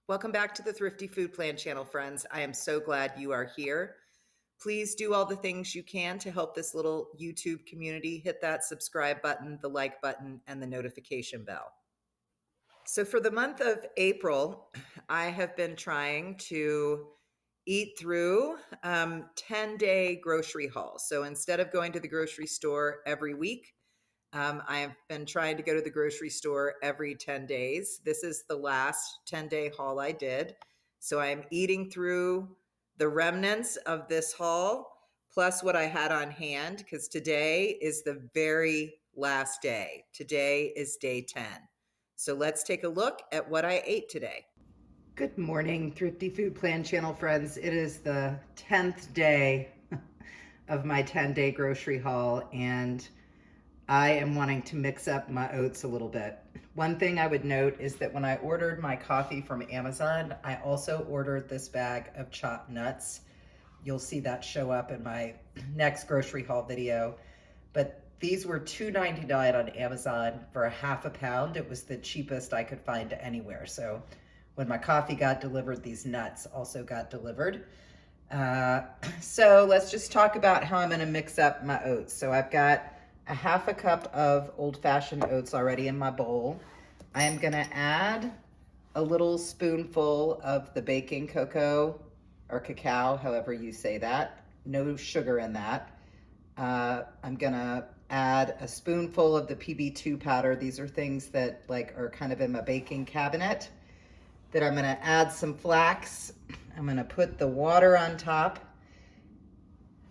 Welcome back to the Thrifty Food Plan channel, friends. I am so glad you are here. Please do all the things you can to help this little YouTube community. Hit that subscribe button, the like button, and the notification bell. So for the month of April, I have been trying to eat through 10-day grocery hauls. So instead of going to the grocery store every week, I have been trying to go to the grocery store every 10 days. This is the last 10-day haul I did. So I'm eating through the remnants of this haul, plus what I had on hand, because today is the very last day. Today is day 10. So let's take a look at what I ate today. Good morning, Thrifty Food Plan channel friends. It is the 10th day of my 10-day grocery haul, and I am wanting to mix up my oats a little bit. One thing I would note is that when I ordered my coffee from Amazon, I also ordered this bag of chopped nuts. You'll see that show up in my next grocery haul video. But these were $2.99 on Amazon for a half a pound. It was the cheapest I could find anywhere. So when my coffee got delivered, these nuts also got delivered. So let's just talk about how I'm going to mix up my oats. So I've got a half a cup of old-fashioned oats already in my bowl. I am going to add a little spoonful of the baking cocoa or cacao, however you say that. No sugar in that. I'm going to add a spoonful of the PB2 powder. These are things that are kind of in my baking cabinet. Then I'm going to add some flax. I'm going to put the water on top.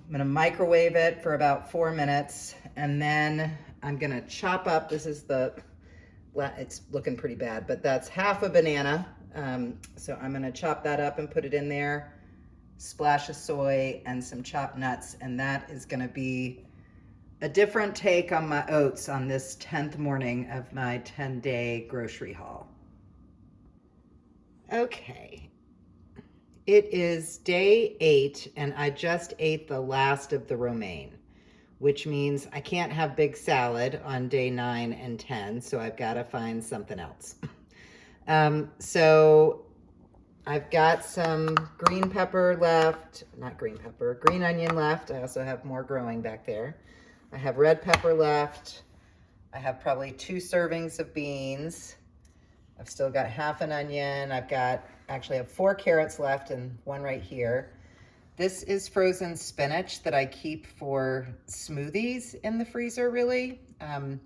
I'm going to microwave it for about 4 minutes, and then I'm going to chop up, it's looking pretty bad, but that's half a banana. So I'm going to chop that up and put it in there, splash of soy and some chopped nuts, and that is going to be a different take on my oats on this 10th morning of my 10-day grocery haul. Okay. It is day 8, and I just ate the last of the romaine, which means I can't have big salad on day 9 and 10, so I've got to find something else. So I've got some green onion left. I also have more growing back there. I have red pepper left. I have probably 2 servings of beans. I've still got half an onion. I have 4 carrots left and 1 right here. This is frozen spinach that I keep for smoothies in the freezer, really. I'm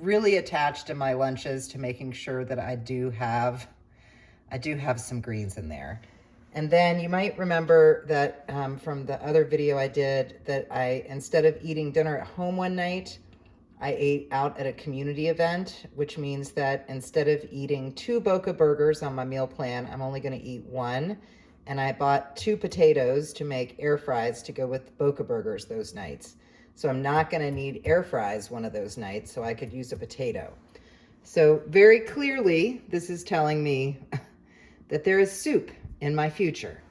really attached in my lunches to making sure that I do have some greens in there. And then you might remember that from the other video I did that instead of eating dinner at home one night, I ate out at a community event, which means that instead of eating 2 Boca burgers on my meal plan, I'm only going to eat 1. And I bought 2 potatoes to make air fries to go with Boca burgers those nights. So I'm not going to need air fries one of those nights, so I could use a potato. So very clearly, this is telling me that there is soup in my future.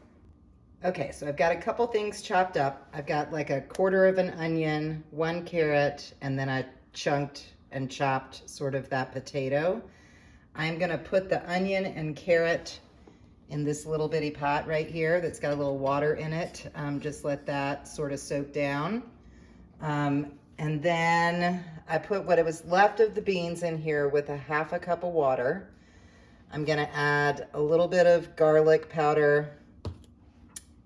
Okay, so I've got a couple things chopped up. I've got like a quarter of an onion, 1 carrot, and then I chunked and chopped sort of that potato. I'm gonna put the onion and carrot in this little bitty pot right here that's got a little water in it. Just let that sort of soak down. And then I put what was left of the beans in here with a half a cup of water. I'm gonna add a little bit of garlic powder,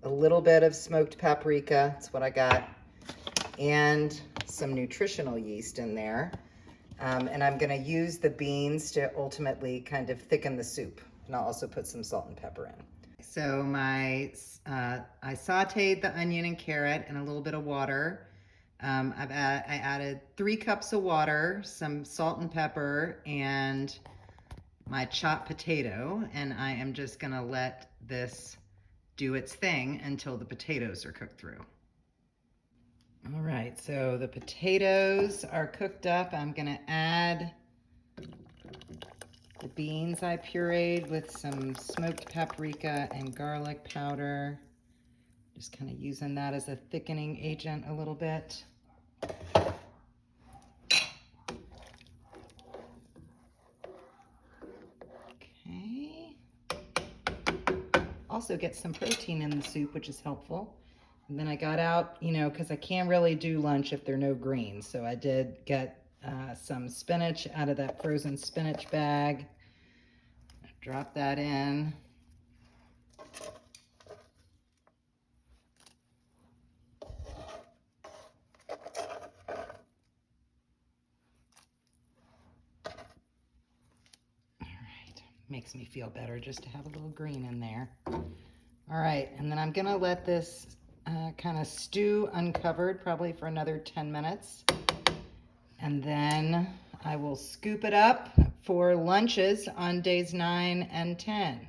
a little bit of smoked paprika, that's what I got, and some nutritional yeast in there. And I'm gonna use the beans to ultimately kind of thicken the soup. And I'll also put some salt and pepper in. So I sauteed the onion and carrot in a little bit of water. I added 3 cups of water, some salt and pepper, and my chopped potato, and I am just gonna let this do its thing until the potatoes are cooked through. All right, so the potatoes are cooked up. I'm gonna add the beans I pureed with some smoked paprika and garlic powder. Just kind of using that as a thickening agent a little bit. Okay. also get some protein in the soup, which is helpful. And then I got out, you know, because I can't really do lunch if there are no greens. So I did get some spinach out of that frozen spinach bag. Drop that in. Makes me feel better just to have a little green in there. All right, and then I'm gonna let this kind of stew uncovered probably for another 10 minutes. And then I will scoop it up for lunches on days 9 and 10.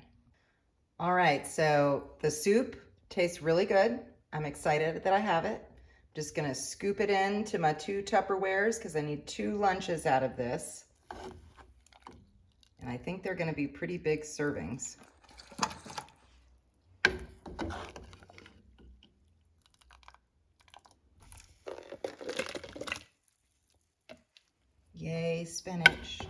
All right, so the soup tastes really good. I'm excited that I have it. I'm just gonna scoop it into my 2 Tupperwares because I need 2 lunches out of this. And I think they're gonna be pretty big servings. Yay, spinach.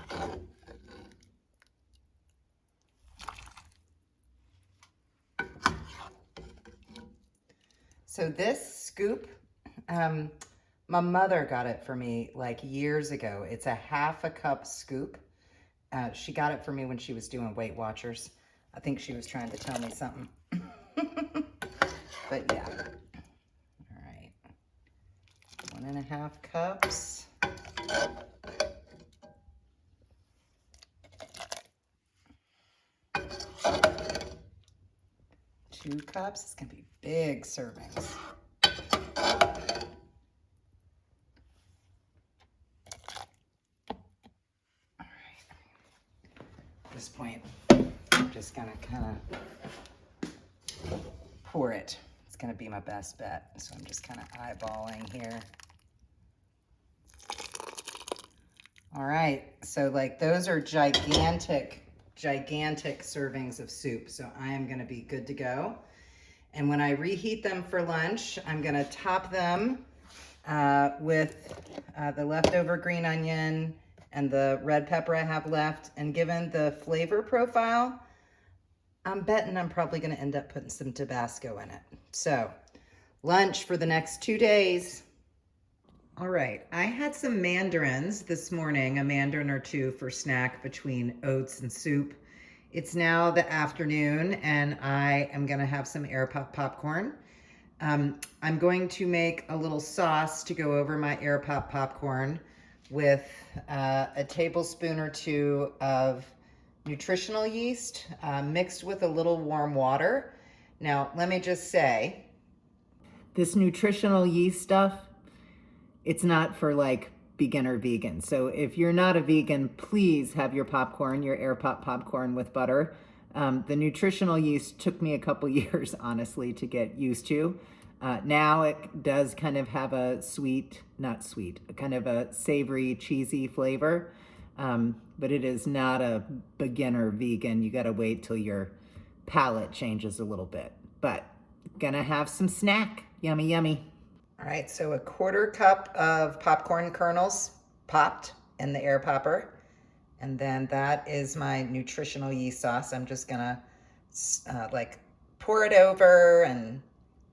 So this scoop, my mother got it for me like years ago. It's a 1/2 cup scoop. She got it for me when she was doing Weight Watchers. I think she was trying to tell me something. But yeah. All right. 1.5 cups. Two cups. It's gonna be big servings. All right. At this point, I'm just gonna kind of pour it. It's gonna be my best bet. So I'm just kind of eyeballing here. All right, so like those are gigantic servings of soup. So I am gonna be good to go. And when I reheat them for lunch, I'm gonna top them with the leftover green onion and the red pepper I have left. And given the flavor profile, I'm betting I'm probably gonna end up putting some Tabasco in it. So lunch for the next 2 days. All right, I had some mandarins this morning, a mandarin or two for snack between oats and soup. It's now the afternoon and I am gonna have some air pop popcorn. I'm going to make a little sauce to go over my air pop popcorn with a tablespoon or 2 of nutritional yeast mixed with a little warm water. Now, let me just say, this nutritional yeast stuff, it's not for like beginner vegan. So if you're not a vegan, please have your popcorn, your air pop popcorn with butter. The nutritional yeast took me a couple years, honestly, to get used to. Now it does kind of have a sweet, not sweet, kind of a savory, cheesy flavor. But it is not a beginner vegan. You gotta wait till your palate changes a little bit. But gonna have some snack. Yummy, yummy. All right, so a 1/4 cup of popcorn kernels popped in the air popper. And then that is my nutritional yeast sauce. I'm just gonna like pour it over and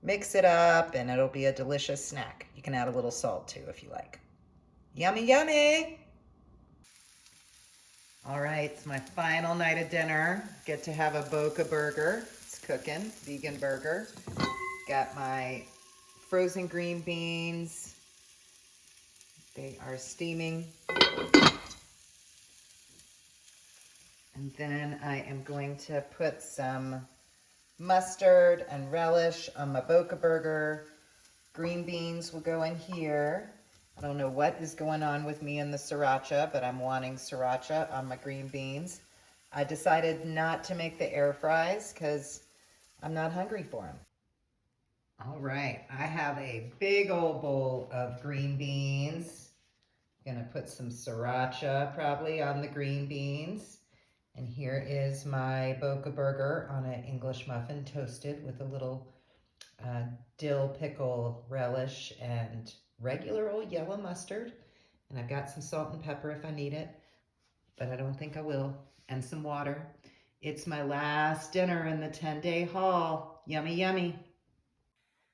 mix it up and it'll be a delicious snack. You can add a little salt too if you like. Yummy, yummy. All right, it's my final night of dinner. Get to have a Boca burger. It's cooking, vegan burger. Got my frozen green beans. They are steaming. And then I am going to put some mustard and relish on my Boca burger. Green beans will go in here. I don't know what is going on with me and the sriracha, but I'm wanting sriracha on my green beans. I decided not to make the air fries because I'm not hungry for them. All right, I have a big old bowl of green beans. Gonna put some sriracha probably on the green beans. And here is my Boca burger on an English muffin toasted with a little dill pickle relish and regular old yellow mustard. And I've got some salt and pepper if I need it, but I don't think I will. And some water. It's my last dinner in the 10-day haul. Yummy, yummy.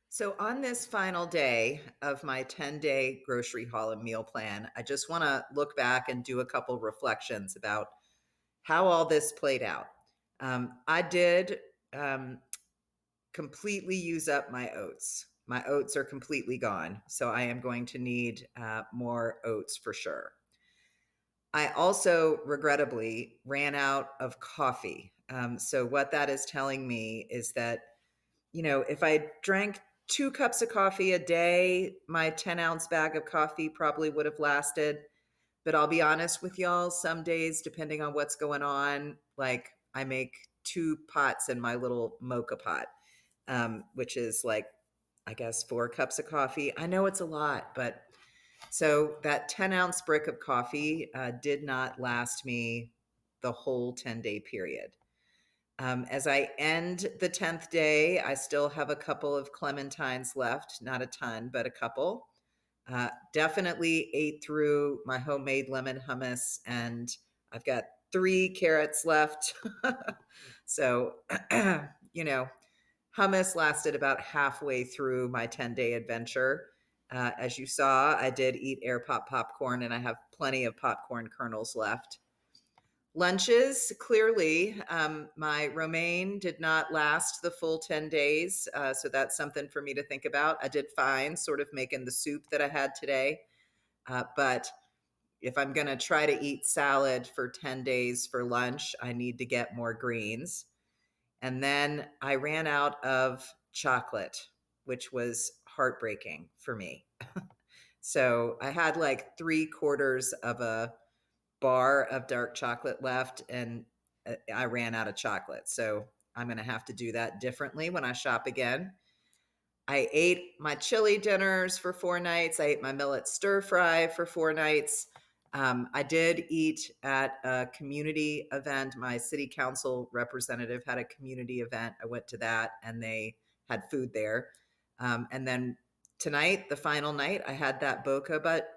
So, on this final day of my 10-day grocery haul and meal plan, I just want to look back and do a couple reflections about how all this played out. I did completely use up my oats. My oats are completely gone, so I am going to need more oats for sure. I also regrettably ran out of coffee. So, what that is telling me is that, if I drank 2 cups of coffee a day, my 10-ounce bag of coffee probably would have lasted. But I'll be honest with y'all, some days, depending on what's going on, like I make 2 pots in my little mocha pot, which is like, I guess, 4 cups of coffee. I know it's a lot, but so that 10-ounce brick of coffee did not last me the whole 10-day period. As I end the 10th day, I still have a couple of clementines left, not a ton, but a couple. Definitely ate through my homemade lemon hummus, and I've got 3 carrots left. So, you know, hummus lasted about halfway through my 10-day adventure. As you saw, I did eat air pop popcorn, and I have plenty of popcorn kernels left. Lunches, clearly, my romaine did not last the full 10 days. So that's something for me to think about. I did fine, sort of making the soup that I had today. But if I'm going to try to eat salad for 10 days for lunch, I need to get more greens. And then I ran out of chocolate, which was heartbreaking for me. So I had like 3/4 of a bar of dark chocolate left, and I ran out of chocolate. So I'm going to have to do that differently when I shop again. I ate my chili dinners for 4 nights. I ate my millet stir fry for 4 nights. I did eat at a community event. My city council representative had a community event. I went to that and they had food there. And then tonight, the final night, I had that Boca, but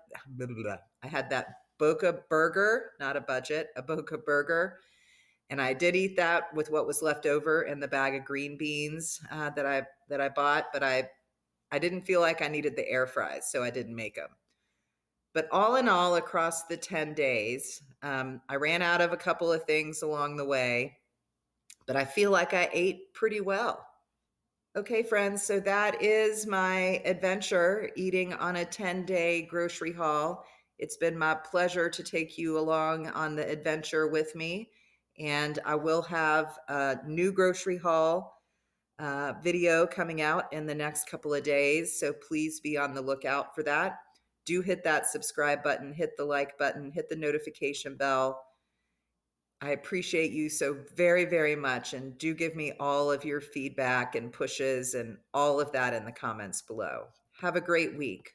I had that Boca burger, not a budget, a Boca burger. And I did eat that with what was left over in the bag of green beans that I bought, but I didn't feel like I needed the air fries, so I didn't make them. But all in all, across the 10 days, I ran out of a couple of things along the way, but I feel like I ate pretty well. Okay, friends, so that is my adventure eating on a 10-day grocery haul. It's been my pleasure to take you along on the adventure with me. And I will have a new grocery haul video coming out in the next couple of days. So please be on the lookout for that. Do hit that subscribe button, hit the like button, hit the notification bell. I appreciate you so very, very much. And do give me all of your feedback and pushes and all of that in the comments below. Have a great week.